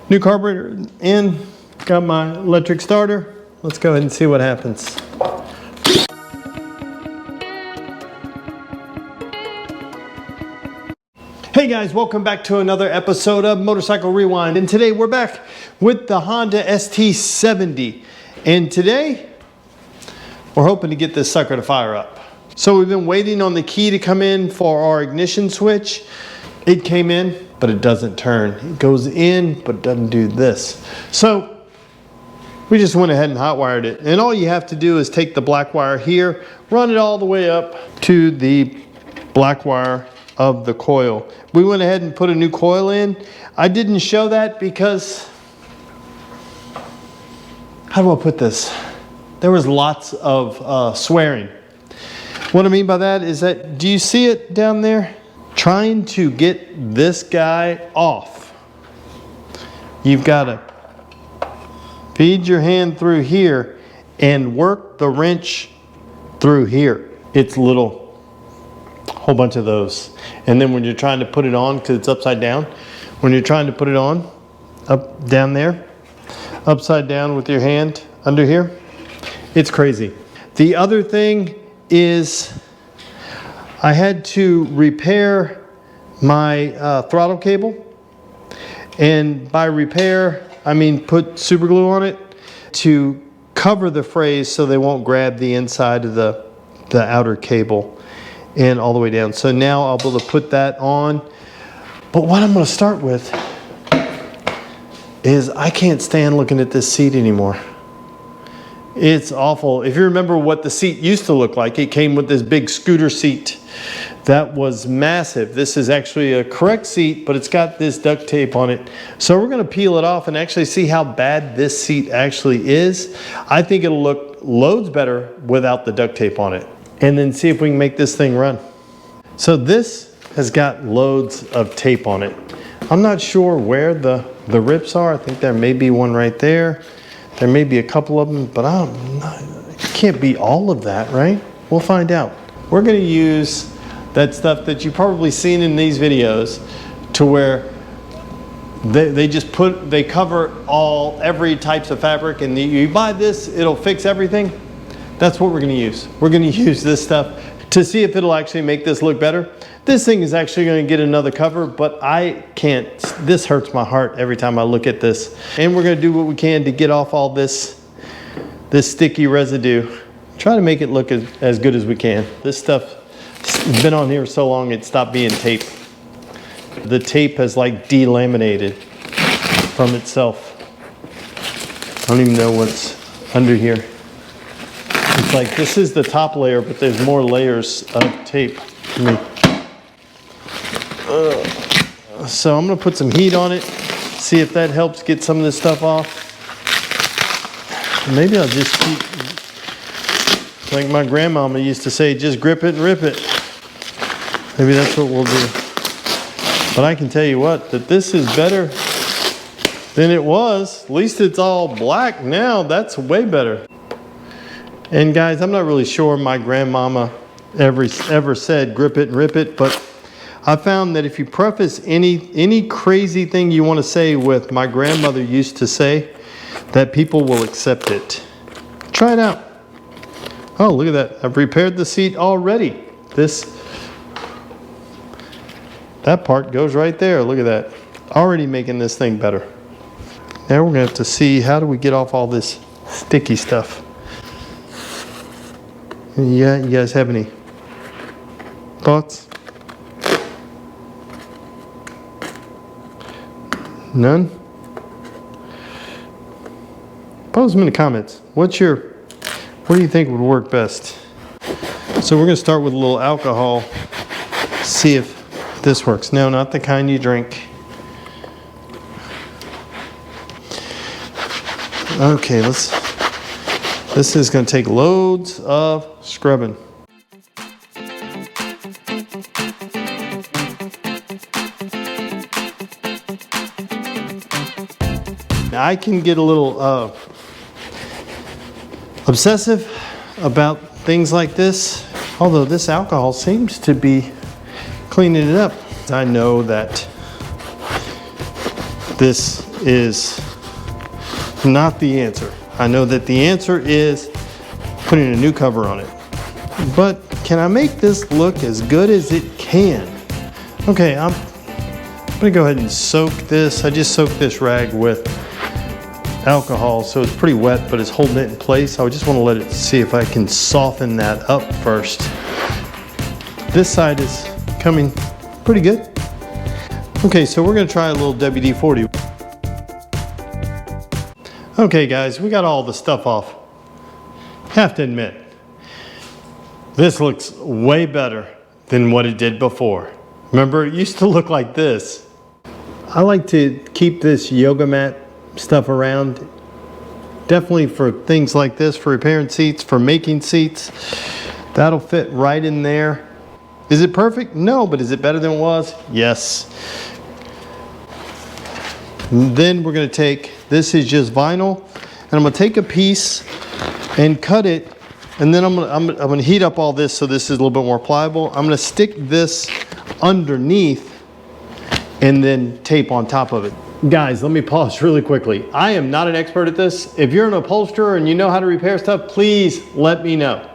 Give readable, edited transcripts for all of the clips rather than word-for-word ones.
New carburetor in, got my electric starter. Let's go ahead and see what happens. Hey guys, welcome back to another episode of Motorcycle Rewind. And today we're back with the Honda ST70. And today, we're hoping to get this sucker to fire up. So we've been waiting on the key to come in for our ignition switch. It came in, but it doesn't turn. It goes in, but it doesn't do this. So we just went ahead and hot wired it. And all you have to do is take the black wire here, run it all the way up to the black wire of the coil. We went ahead and put a new coil in. I didn't show that because, how do I put this? There was lots of swearing. What I mean by that is that, do you see it down there? Trying to get this guy off, you've got to feed your hand through here and work the wrench through here. It's little, whole bunch of those. And then when you're trying to put it on, because it's upside down, when you're trying to put it on, up, down there, upside down with your hand under here, it's crazy. The other thing is I had to repair my throttle cable. And by repair, I mean put super glue on it to cover the frays so they won't grab the inside of the outer cable and all the way down. So now I'll be able to put that on. But what I'm going to start with is I can't stand looking at this seat anymore. It's awful. If you remember what the seat used to look like, it came with this big scooter seat that was massive. This is actually a correct seat, but it's got this duct tape on it. So we're going to peel it off and actually see how bad this seat actually is. I think it'll look loads better without the duct tape on it. And then see if we can make this thing run. So this has got loads of tape on it. I'm not sure where the rips are. I think there may be one right there. There may be a couple of them, but it can't be all of that, right? We'll find out. We're going to use that stuff that you've probably seen in these videos to where they cover every types of fabric, and you buy this, it'll fix everything. That's what we're going to use. We're going to use this stuff to see if it'll actually make this look better. This thing is actually going to get another cover, but I can't. This hurts my heart every time I look at this. And we're going to do what we can to get off all this sticky residue. Try to make it look as good as we can. This stuff has been on here so long it stopped being tape. The tape has like delaminated from itself. I don't even know what's under here. It's like this is the top layer, but there's more layers of tape. So I'm going to put some heat on it, see if that helps get some of this stuff off. Maybe I'll just keep, like my grandmama used to say, just grip it and rip it. Maybe that's what we'll do. But I can tell you what, that this is better than it was. At least it's all black now. That's way better. And guys, I'm not really sure my grandmama ever said grip it and rip it, but I found that if you preface any crazy thing you want to say with my grandmother used to say, that people will accept it. Try it out. Oh, look at that. I've repaired the seat already. That part goes right there. Look at that. Already making this thing better. Now we're going to have to see, how do we get off all this sticky stuff? Yeah, you guys have any thoughts? None? Post them in the comments. What do you think would work best? So we're going to start with a little alcohol. See if this works. No, not the kind you drink. Okay, this is going to take loads of scrubbing. Now I can get a little obsessive about things like this, although this alcohol seems to be cleaning it up. I know that this is not the answer. I know that the answer is putting a new cover on it. But can I make this look as good as it can? Okay, I'm gonna go ahead and soak this. I just soaked this rag with alcohol, so it's pretty wet, but it's holding it in place. I just want to let it see if I can soften that up first. This side is coming pretty good. Okay, so we're gonna try a little WD-40. Okay guys, we got all the stuff off. Have to admit, this looks way better than what it did before. Remember, it used to look like this. I like to keep this yoga mat stuff around, definitely for things like this, for repairing seats, for making seats. That'll fit right in there. Is it perfect? No, but is it better than it was? Yes. And then we're gonna take, this is just vinyl, and I'm gonna take a piece and cut it, and then I'm gonna heat up all this so this is a little bit more pliable. I'm gonna stick this underneath and then tape on top of it. Guys, let me pause really quickly. I am not an expert at this. If you're an upholsterer and you know how to repair stuff, please let me know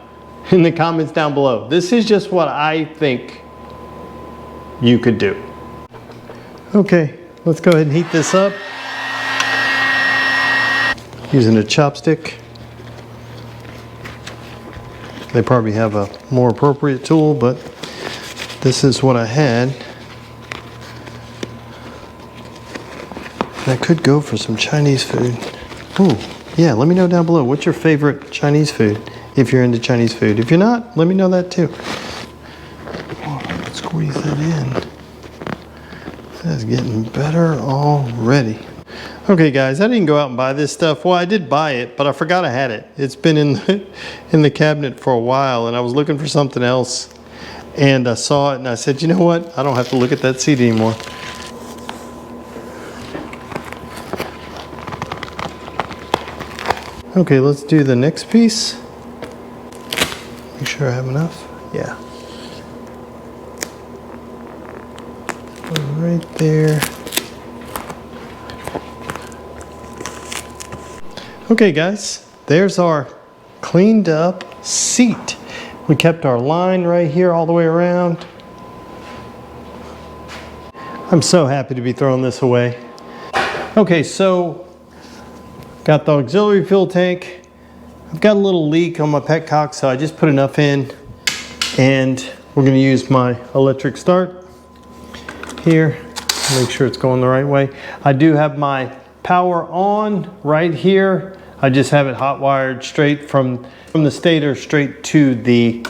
in the comments down below. This is just what I think you could do. Okay, let's go ahead and heat this up. Using a chopstick. They probably have a more appropriate tool, but this is what I had. I could go for some Chinese food. Ooh, yeah, let me know down below. What's your favorite Chinese food, if you're into Chinese food? If you're not, let me know that too. Oh, squeeze that in. That's getting better already. Okay guys, I didn't go out and buy this stuff. Well, I did buy it, but I forgot I had it. It's been in the cabinet for a while, and I was looking for something else. And I saw it and I said, you know what? I don't have to look at that seat anymore. Okay, let's do the next piece. Make sure I have enough. Yeah. Right there. Okay guys, there's our cleaned up seat. We kept our line right here all the way around. I'm so happy to be throwing this away. Okay, so got the auxiliary fuel tank. I've got a little leak on my petcock, so I just put enough in, and we're gonna use my electric start here. Make sure it's going the right way. I do have my power on right here. I just have it hot wired straight from the stator straight to the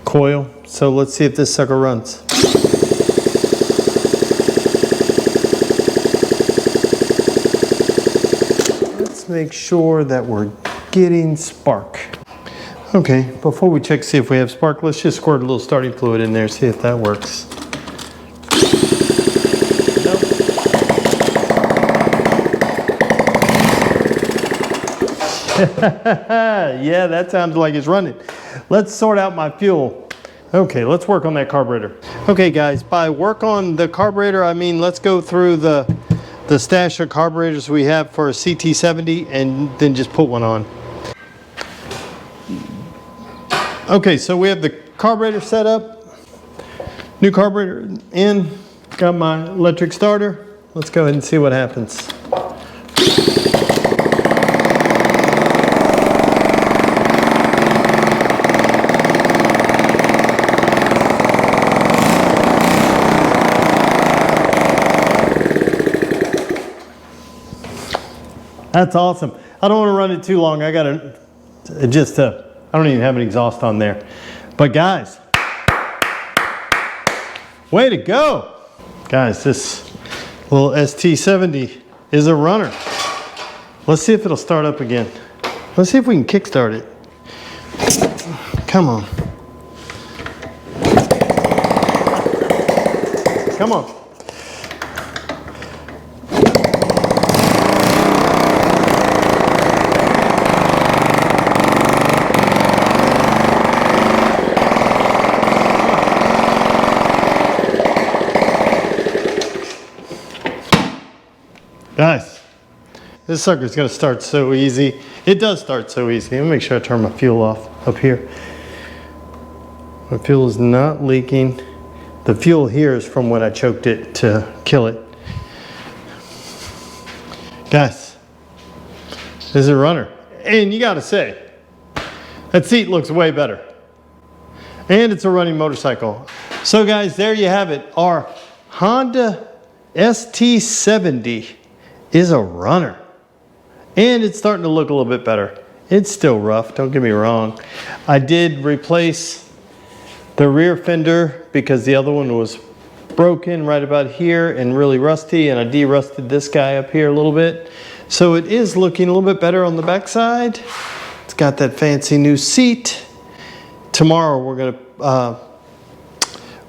coil. So let's see if this sucker runs. Let's make sure that we're getting spark. Okay, before we check to see if we have spark, let's just squirt a little starting fluid in there, see if that works. Yeah, that sounds like it's running. Let's sort out my fuel. Okay, let's work on that carburetor. Okay guys, by work on the carburetor, I mean let's go through the stash of carburetors we have for a CT70 and then just put one on. Okay, so we have the carburetor set up. New carburetor in. Got my electric starter. Let's go ahead and see what happens. That's awesome. I don't want to run it too long. I gotta I don't even have an exhaust on there. But guys, way to go. Guys, this little ST70 is a runner. Let's see if it'll start up again. Let's see if we can kickstart it. Come on. Come on. Guys, this sucker's gonna start so easy. It does start so easy. Let me make sure I turn my fuel off up here. My fuel is not leaking. The fuel here is from when I choked it to kill it. Guys, this is a runner. And you gotta say, that seat looks way better. And it's a running motorcycle. So guys, there you have it. Our Honda ST70 is a runner. And it's starting to look a little bit better. It's still rough, don't get me wrong. I did replace the rear fender because the other one was broken right about here and really rusty, and I de-rusted this guy up here a little bit. So it is looking a little bit better on the backside. It's got that fancy new seat. Tomorrow we're gonna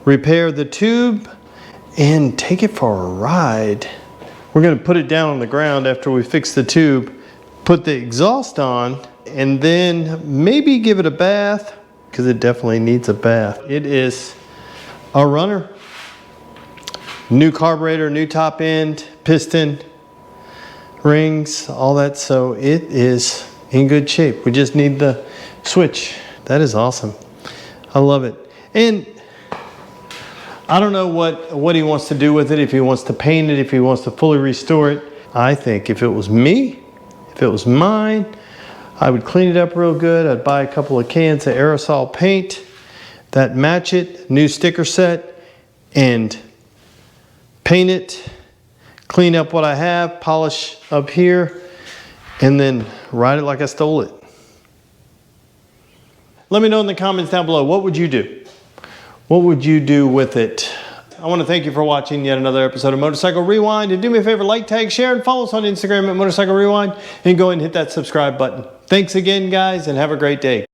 repair the tube and take it for a ride. We're gonna put it down on the ground after we fix the tube, put the exhaust on, and then maybe give it a bath, because it definitely needs a bath. It is a runner. New carburetor, new top end, piston, rings, all that. So it is in good shape. We just need the switch. That is awesome. I love it. And I don't know what he wants to do with it, if he wants to paint it, if he wants to fully restore it. I think if it was me, if it was mine, I would clean it up real good. I'd buy a couple of cans of aerosol paint that match it, new sticker set, and paint it, clean up what I have, polish up here, and then ride it like I stole it. Let me know in the comments down below, what would you do? What would you do with it? I want to thank you for watching yet another episode of Motorcycle Rewind. And do me a favor, like, tag, share, and follow us on Instagram at Motorcycle Rewind. And go ahead and hit that subscribe button. Thanks again, guys, and have a great day.